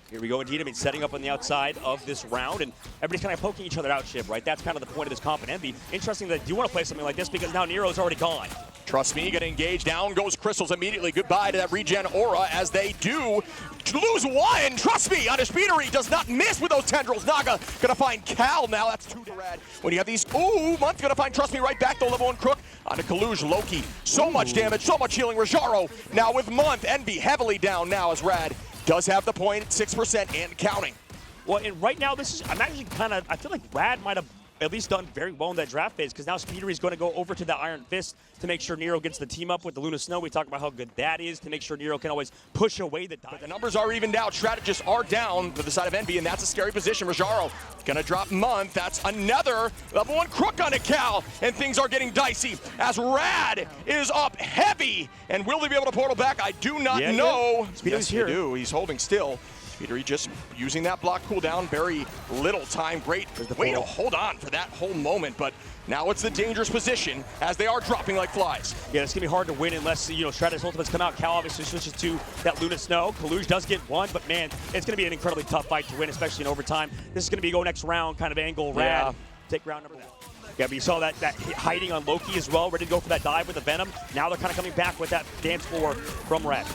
Here we go, indeed. I mean, setting up on the outside of this round, and everybody's kind of poking each other out, Shib, right? That's kind of the point of this comp. And Envy, interesting that you want to play something like this because now Nero's already gone. Trust me, gonna engage. Down goes Crystals immediately. Goodbye to that regen aura as they do lose one. Trust me, on a Speedery does not miss with those tendrils. Naga gonna find Cal now. That's 2 to red. When you have these, Month gonna find Trust Me right back to level 1 Crook. Onto Kaluj, Loki. So much damage, so much healing. Rajaro now with Month. Envy heavily down now as Rad does have the point, 6% and counting. Well, and right now, I'm actually I feel like Rad might have at least done very well in that draft phase because now Speedery's going to go over to the Iron Fist to make sure Nero gets the team up with the Luna Snow. We talk about how good that is to make sure Nero can always push away the dive. But the numbers are evened out. Strategists are down to the side of Envy, and that's a scary position. Rajaro gonna drop Month. That's another level 1 Crook on a Cal, and things are getting dicey as Rad is up heavy. And will they be able to portal back? I do not know. Speedery's yes, here. They do. He's holding still. Speedery just using that block cooldown, very little time. Great way to hold on for that whole moment, but now it's the dangerous position as they are dropping like flies. Yeah, it's going to be hard to win unless, Stratus Ultimates come out. Cal obviously switches to that Luna Snow. Kaluj does get one, but man, it's going to be an incredibly tough fight to win, especially in overtime. This is going to be go next round kind of angle. Rad, take round number 1. Yeah, but you saw that hiding on Loki as well, ready to go for that dive with the Venom. Now they're kind of coming back with that dance floor from Rad.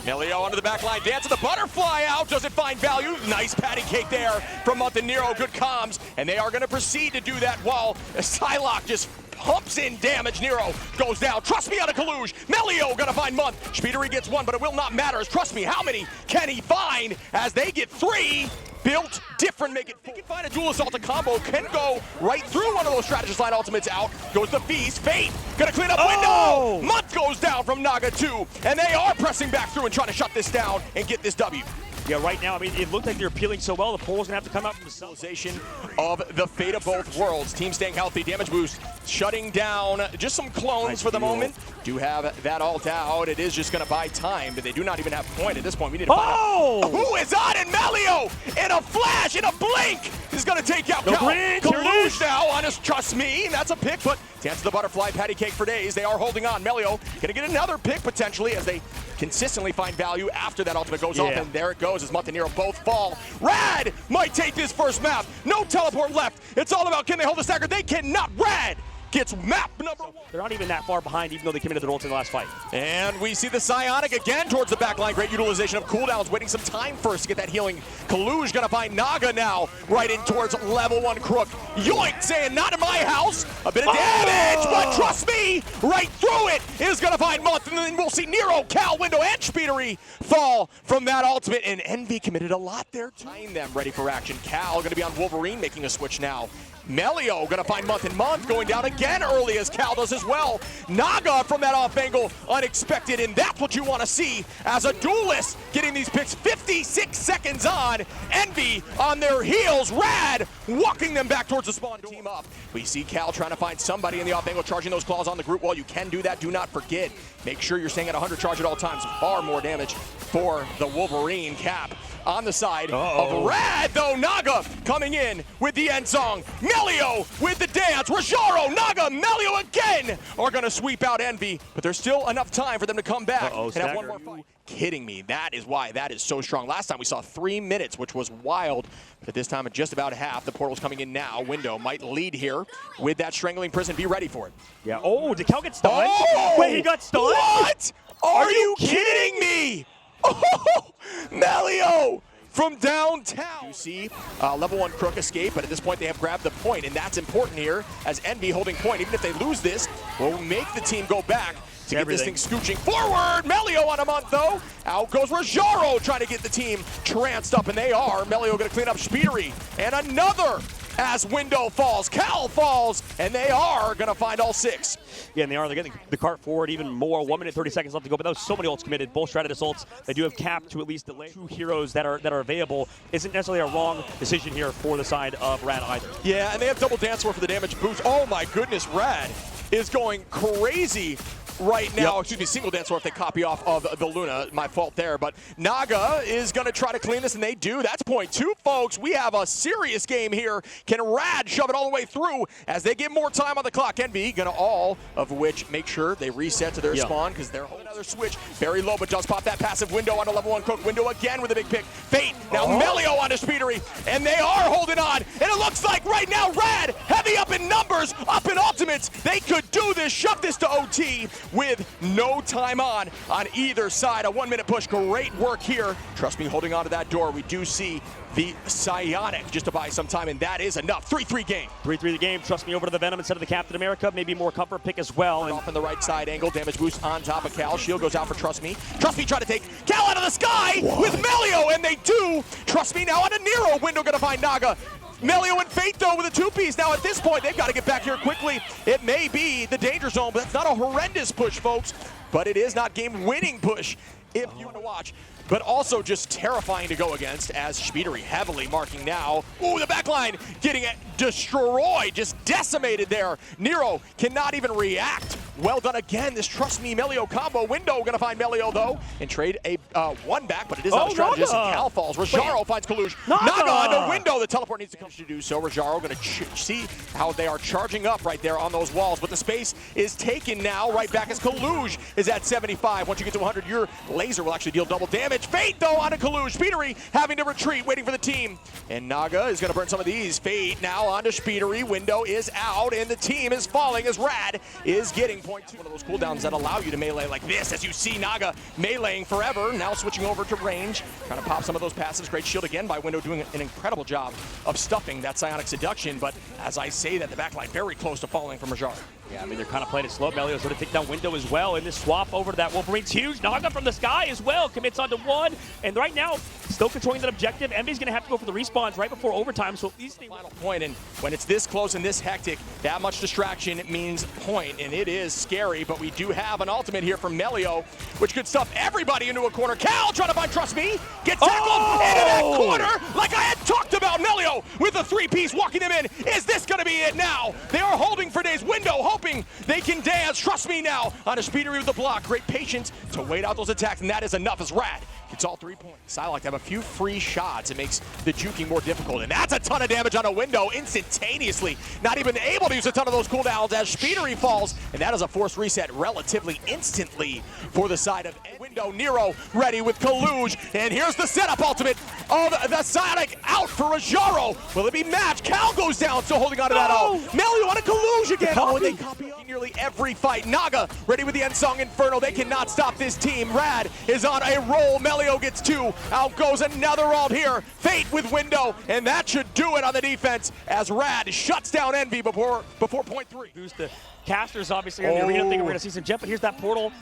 Elio onto the back line, dances the butterfly out, does it find value? Nice patty cake there from Month and Nero, good comms, and they are going to proceed to do that while Psylocke just pumps in damage. Nero goes down. Trust me on a Kaluj. Melio gonna find Month. Speedery gets 1, but it will not matter. Trust me, how many can he find as they get 3? Built different, make it. He can find a dual assault combo, can go right through one of those strategist line ultimates out. Goes the Feast. Fate gonna clean up window. Month goes down from Naga 2, and they are pressing back through and trying to shut this down and get this W. Yeah, right now, I mean, it looked like they're peeling so well. The pole's going to have to come out from the civilization of the fate of both worlds. Team staying healthy, damage boost, shutting down just some clones for the moment. Do have that ult out. It is just going to buy time, but they do not even have point at this point. We need to find out who is on it. Melio in a flash, in a blink, is going to take out Kaluj now on his Trust Me. That's a pick, but dance the butterfly, patty cake for days. They are holding on. Melio going to get another pick potentially as they consistently find value after that ultimate goes off, and there it goes as Month and Nero both fall. Rad might take this first map. No teleport left. It's all about can they hold the stagger. They cannot. Rad gets map number 1. They're not even that far behind, even though they committed their ult in the last fight. And we see the Psionic again towards the back line. Great utilization of cooldowns, waiting some time first to get that healing. Kaluj gonna find Naga now, right in towards level 1 Crook. Yoink, saying not in my house. A bit of damage, but trust me, right through it is gonna find Month, and then we'll see Nero, Cal, Window, and Speedery fall from that ultimate, and Envy committed a lot there. Time them ready for action. Cal gonna be on Wolverine, making a switch now. Melio gonna find Month, and Month going down again early as Cal does as well. Naga from that off angle, unexpected, and that's what you want to see as a duelist getting these picks 56 seconds on. Envy on their heels, Rad walking them back towards the spawn team up. We see Cal trying to find somebody in the off angle, charging those claws on the group wall. You can do that, do not forget. Make sure you're staying at 100 charge at all times. Far more damage for the Wolverine. Cap on the side of Rad, though. Naga coming in with the end song. Melio with the dance. Rajaro, Naga, Melio again are going to sweep out Envy, but there's still enough time for them to come back and have one more fight. Kidding me. That is why that is so strong. Last time we saw 3 minutes, which was wild, but at this time at just about half. The portal's coming in now. Window might lead here with that Strangling Prison. Be ready for it. Yeah. Oh, did Cal get stunned? Wait, he got stunned? What? Are you kidding me? Oh, Melio from downtown. You see level 1 Crook escape, but at this point they have grabbed the point, and that's important here as Envy holding point. Even if they lose this, will make the team go back to get this thing scooching forward. Melio on a Month, though. Out goes Rajaro trying to get the team tranced up, and they are. Melio going to clean up Speedery, and another as Window falls. Cal falls, and they are going to find all 6. Yeah, and they are. They're getting the cart forward even more. 1 minute, 30 seconds left to go, but that was so many ults committed. Both strategist ults. They do have Cap to at least delay 2 heroes that are available. Isn't necessarily a wrong decision here for the side of Rad either. Yeah, and they have double dance for the damage boost. Oh my goodness, Rad is going crazy right now. Excuse me, single dance, or if they copy off of the Luna. My fault there. But Naga is going to try to clean this, and they do. That's point 2, folks. We have a serious game here. Can Rad shove it all the way through as they get more time on the clock? Envy going to all of which make sure they reset to their spawn because they're holding another switch. Very low, but just pop that passive Window on a level 1 Crook. Window again with a big pick. Fate now Melio onto Speedery, and they are holding on. And it looks like right now Rad, heavy up in numbers, up in ultimates. They could do this, shove this to OT with no time on either side. A 1-minute push, great work here. Trust me, holding on to that door. We do see the Psionic just to buy some time, and that is enough. 3-3 game. 3-3 the game. Trust me, over to the Venom instead of the Captain America. Maybe more comfort pick as well. And off in the right side angle, damage boost on top of Cal. Shield goes out for Trust Me. Trust Me trying to take Cal out of the sky with Melio, and they do. Trust Me now on a Nero. Window gonna find Naga. Melio and Fate though with a 2-piece. Now at this point, they've got to get back here quickly. It may be the danger zone, but that's not a horrendous push, folks. But it is not game-winning push if you want to watch. But also just terrifying to go against as Speedery heavily marking now. Ooh, the backline getting destroyed, just decimated there. Nero cannot even react. Well done again, this Trust Me Melio combo. Window gonna find Melio though and trade a one back, but it is not a strategist. Cal falls. Rajaro finds Kaluj. Naga on the Window. The teleport needs to come to do so. Rajaro gonna see how they are charging up right there on those walls, but the space is taken now. Right back as Kaluj is at 75. Once you get to 100, your laser will actually deal double damage. Fate though onto Kaluj. Speedery having to retreat, waiting for the team. And Naga is gonna burn some of these. Fate now onto Speedery. Window is out, and the team is falling as Rad is getting point two. One of those cooldowns that allow you to melee like this, as you see Naga meleeing forever. Now switching over to range, trying to pop some of those passes. Great shield again by Window, doing an incredible job of stuffing that Psionic Seduction. But as I say that, the backline very close to falling from Rajaro. Yeah, I mean, they're kind of playing it slow. Melio's going to take down Window as well. And this swap over to that Wolverine's huge. Naga from the sky as well. Commits onto one. And right now, still controlling that objective. Envy's going to have to go for the respawns right before overtime. So these things... Final point, and when it's this close and this hectic, that much distraction means point. And it is scary, but we do have an ultimate here from Melio, which could stuff everybody into a corner. Cal trying to find Trust Me. Gets tackled into that corner like I had talked about. Melio with a 3-piece walking them in. Is this going to be it now? They are holding for days. Window hoping they can dance. Trust Me now on a Speedery with the block. Great patience to wait out those attacks, and that is enough as Rad gets all 3 points. Psylocke to have a few free shots. It makes the juking more difficult, and that's a ton of damage on a Window instantaneously. Not even able to use a ton of those cooldowns as Speedery falls, and that is a forced reset relatively instantly for the side of Window. Nero ready with Kaluj, and here's the setup ultimate of the Psionic out for Rajaro. Will it be matched? Cal goes down, still holding on to that ult. Melio on a Kaluj again. Oh, and they copy nearly every fight. Naga ready with the Ensong Inferno. They cannot stop this team. Rad is on a roll. Melio gets 2. Out goes another ult here. Fate with Window, and that should do it on the defense as Rad shuts down Envy before point 3. Boost the casters, obviously, in the arena. Thinking we're going to see some jet, but here's that portal.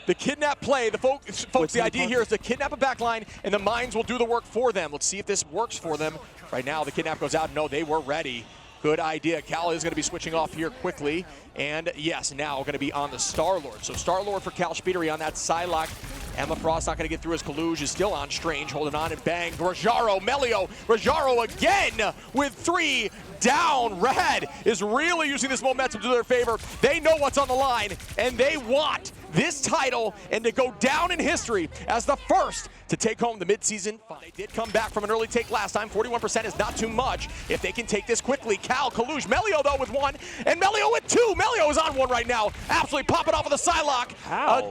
The kidnap play, folks, the idea here is to kidnap a backline, and the mines will do the work for them. Let's see if this works for them. Right now, the kidnap goes out. No, they were ready. Good idea. Cal is going to be switching off here quickly. And yes, now going to be on the Star-Lord. So Star-Lord for Cal Speedery on that Psylocke. Emma Frost not going to get through as Kaluj is still on Strange, holding on and bang. Rajaro, Melio, Rajaro again with 3 down. Rad is really using this momentum to their favor. They know what's on the line, and they want this title and to go down in history as the first to take home the midseason. They did come back from an early take last time. 41% is not too much if they can take this quickly. Cal, Kaluj, Melio though with 1, and Melio with 2. Melio is on 1 right now. Absolutely popping off of the Psylocke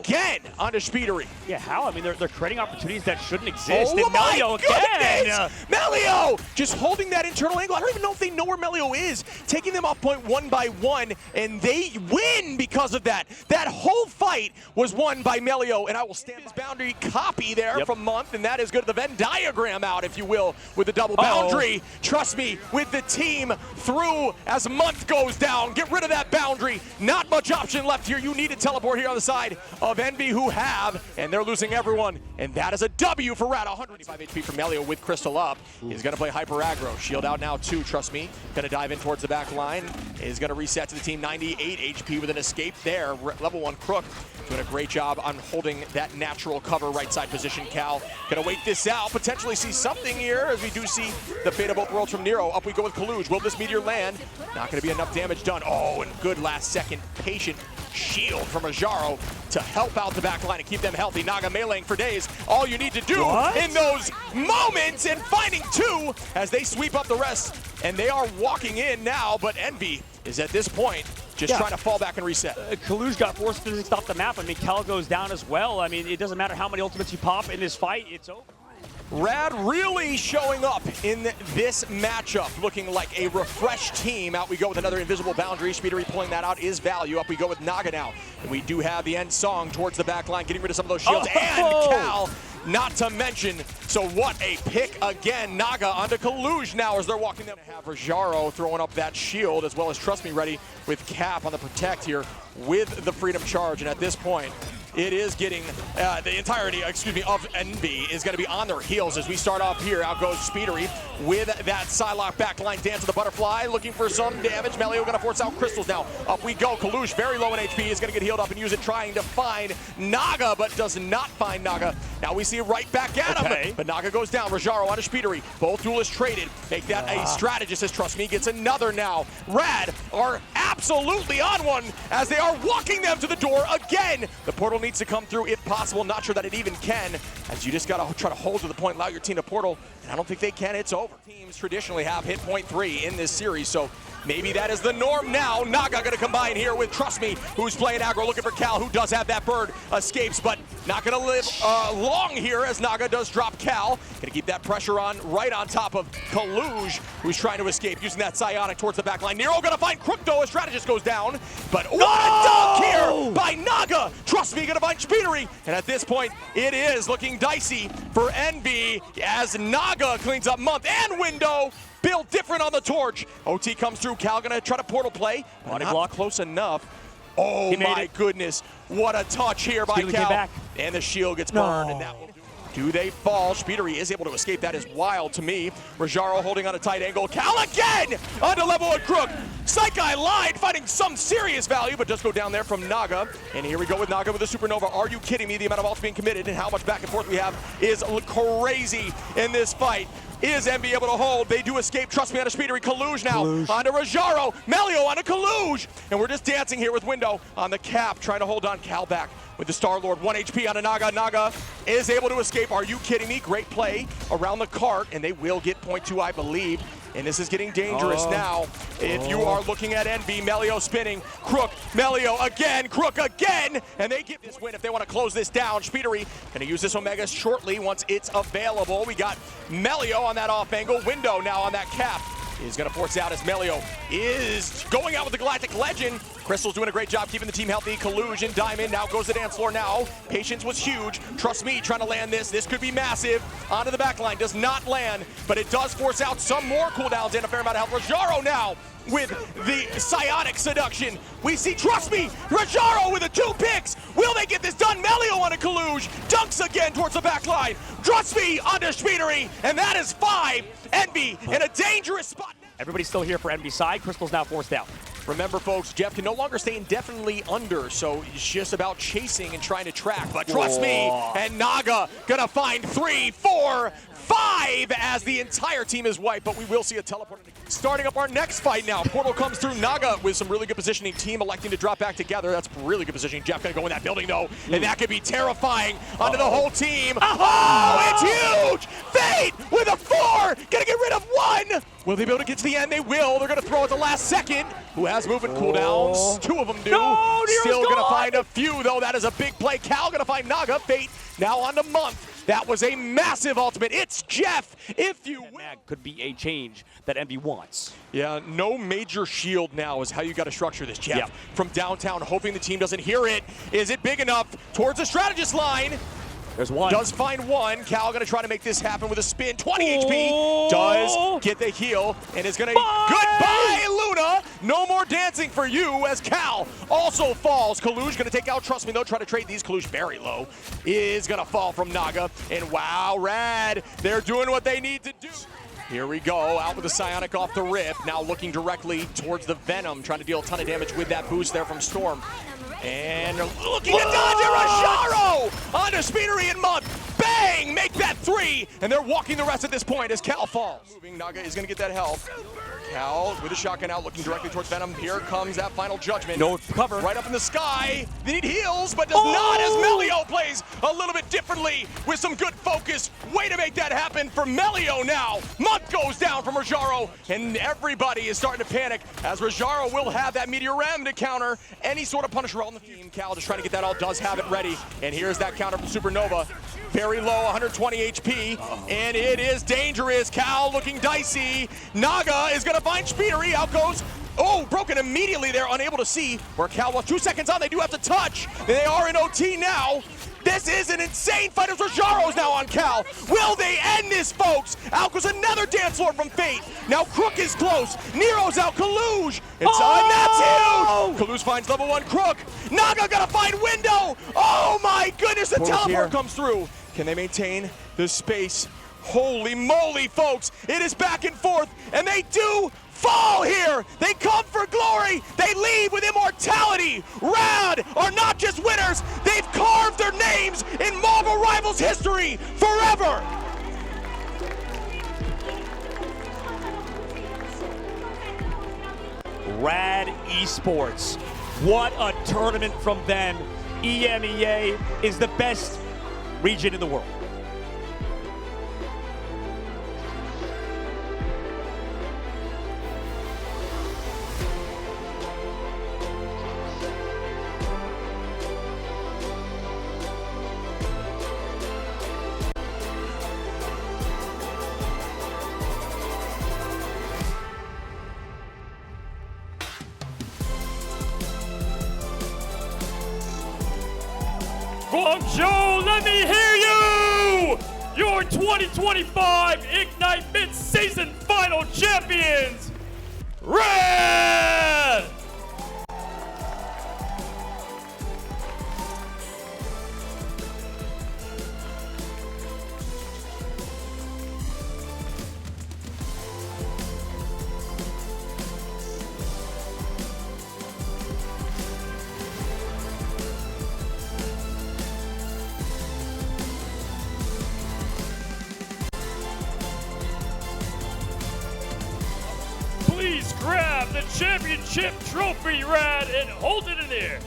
again onto Speedery. Yeah, how? I mean, they're creating opportunities that shouldn't exist. Oh and Melio again. Melio just holding that internal angle. I don't even know if they know where Melio is. Taking them off point 1 by 1, and they win because of that. That whole fight was won by Melio, and I will stand his boundary copy there from Month, and that is good. The Venn diagram out, if you will, with the double boundary. Trust me, with the team through as Month goes down. Get rid of that boundary. Not much option left here. You need to teleport here on the side of Envy, who have, and they're losing everyone, and that is a W for Rad. 125 HP from Melio with Crystal up. He's going to play hyper aggro. Shield out now too, trust me. Going to dive in towards the back line. Is going to reset to the team. 98 HP with an escape there. Level 1 Crook doing a great job on holding that natural cover right side position. Cal going to wait this out, potentially see something here as we do see the fate of both worlds from Nero. Up we go with Kaluj. Will this meteor land? Not going to be enough damage done. Oh, and good last second patient shield from Rajaro to help out the back line and keep them healthy. Naga meleeing for days. All you need to do in those moments, and finding 2 as they sweep up the rest. And they are walking in now, but Envy is at this point just trying to fall back and reset. Kaluj got forced physically off the map. I mean, Cal goes down as well. I mean, it doesn't matter how many ultimates you pop in this fight, it's over. Rad really showing up in this matchup, looking like a refreshed team. Out we go with another invisible boundary. Speedery pulling that out is value. Up we go with Naga now. And we do have the end song towards the back line, getting rid of some of those shields. Oh! And Cal, not to mention. So what a pick again. Naga onto Kaluj now as they're walking them. Have Rajaro throwing up that shield, as well as Trust Me ready with Cap on the protect here with the Freedom Charge. And at this point, it is getting the entirety, of Envy is going to be on their heels as we start off here. Out goes Speedery with that Psylocke backline dance of the butterfly, looking for some damage. Melio going to force out Crystals now. Up we go. Kaluj, very low in HP, is going to get healed up and use it, trying to find Naga, but does not find Naga. Now we see it right back at him, but Naga goes down. Rajaro onto Speedery. Both duelists traded. Make that a strategist, as Trust Me gets another now. Rad are absolutely on one as they are walking them to the door again. The portal needs to come through if possible. Not sure that it even can, as you just got to try to hold to the point, allow your team to portal, and I don't think they can. It's over. Teams traditionally have hit point 3 in this series, so maybe that is the norm now. Naga going to combine here with Trust Me, who's playing aggro, looking for Cal, who does have that bird. Escapes, but not going to live long here as Naga does drop Cal. Going to keep that pressure on, right on top of Kaluj, who's trying to escape, using that psionic towards the back line. Nero going to find Crook, though, as strategist goes down. But what a dunk here by Naga. Trust Me going to find Speedery. And at this point, it is looking dicey for Envy as Naga cleans up month and window. Built different on the torch. OT comes through. Cal gonna try to portal play. But not block close enough. Oh my goodness. What a touch here by Cal. And the shield gets burned. And that will do they fall? Speedery is able to escape. That is wild to me. Rajaro holding on a tight angle. Cal again onto level 1 Crook. Psyche lied, finding some serious value, but just go down there from Naga. And here we go with Naga with the Supernova. Are you kidding me? The amount of ults being committed and how much back and forth we have is crazy in this fight. Is Envy able to hold? They do escape. Trust Me onto Speedery. Kaluj now onto Rajaro. Melio onto Kaluj. And we're just dancing here with Window on the cap, trying to hold on. Cal back with the Star-Lord. 1 HP onto Naga. Naga is able to escape. Are you kidding me? Great play around the cart, and they will get point 2, I believe. And this is getting dangerous now. If you are looking at Envy, Melio spinning, Crook, Melio again, Crook again, and they get this win if they want to close this down. Speedery gonna use this Omega shortly once it's available. We got Melio on that off angle, Window now on that cap. Is going to force out as Melio is going out with the Galactic Legend. Crystal's doing a great job keeping the team healthy. Kaluj and Diamond now goes to the dance floor now. Patience was huge. Trust Me trying to land this. This could be massive. Onto the back line. Does not land, but it does force out some more cooldowns and a fair amount of health. Rajaro now with the Psionic Seduction. We see Trust Me, Rajaro with the 2 picks. Will they get this done? Melio on a Kaluj. Dunks again towards the back line. Trust Me onto Speedery, and that is 5. Envy in a dangerous spot. Everybody's still here for Envy side. Crystal's now forced out. Remember, folks, Jeff can no longer stay indefinitely under, so it's just about chasing and trying to track. But Trust Me, and Naga gonna find 3, 4, 5 as the entire team is wiped, but we will see a teleport. Starting up our next fight now. Portal comes through. Naga with some really good positioning. Team electing to drop back together. That's really good positioning. Jeff gonna go in that building though, and that could be terrifying onto the whole team. Oh, it's huge! Fate with a 4, gonna get rid of 1. Will they be able to get to the end? They will. They're gonna throw at the last second. Who has movement cooldowns? 2 of them do. No, Still gonna find a few though. That is a big play. Cal gonna find Naga. Fate now on the month. That was a massive ultimate. It's Jeff, if you will. Mag could be a change that Envy wants. Yeah, no major shield now is how you got to structure this, Jeff. From downtown, hoping the team doesn't hear it. Is it big enough towards the strategist line? There's 1. Does find 1. Cal gonna try to make this happen with a spin. 20 HP. Does get the heal and is gonna. Goodbye, Luna. No more dancing for you as Cal also falls. Kaluj gonna take out Trust Me though. Try to trade these. Kaluj very low. Is gonna fall from Naga. And wow, Rad. They're doing what they need to do. Here we go, out with the Psionic off the rip. Now looking directly towards the Venom, trying to deal a ton of damage with that boost there from Storm. And looking to dodge it, Rajaro onto Speedery and Monk. Bang! Make that 3, and they're walking the rest at this point as Cal falls. Moving, Naga is going to get that health. Cal with a shotgun out, looking directly towards Venom. Here comes that final judgment. No cover. Right up in the sky. They need heals, but does not, as Melio plays a little bit differently with some good focus. Way to make that happen for Melio now. Monk goes down from Rajaro, and everybody is starting to panic as Rajaro will have that Meteor Ram to counter any sort of Punisher on the team. Cal just trying to get that all, does have it ready. And here's that counter from Supernova. Very low, 120 HP, and it is dangerous. Cal looking dicey. Naga is gonna find Speedery. Out goes, oh, broken immediately there, unable to see where Cal was. 2 seconds on, they do have to touch. They are in OT now. This is an insane fight as Rajaro's now on Cal. Will they end this, folks? Out goes another Dance Lord from Fate. Now Crook is close. Nero's out, Kaluj. It's on, that's huge. Kaluj finds level 1 Crook. Naga gotta find Window. Oh my goodness, the teleport comes through. Can they maintain the space? Holy moly, folks. It is back and forth, and they do fall here. They come for glory. They leave with immortality. Rad are not just winners. They've carved their names in Marvel Rivals history forever. Rad Esports. What a tournament from them. EMEA is the best region in the world. Guangzhou, let me hear you! Your 2025 Ignite Mid-Season Final Champions, Red! Please grab the championship trophy, Rad, and hold it in the air.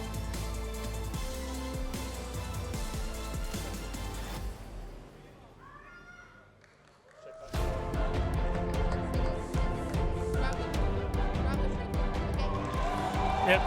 Yep.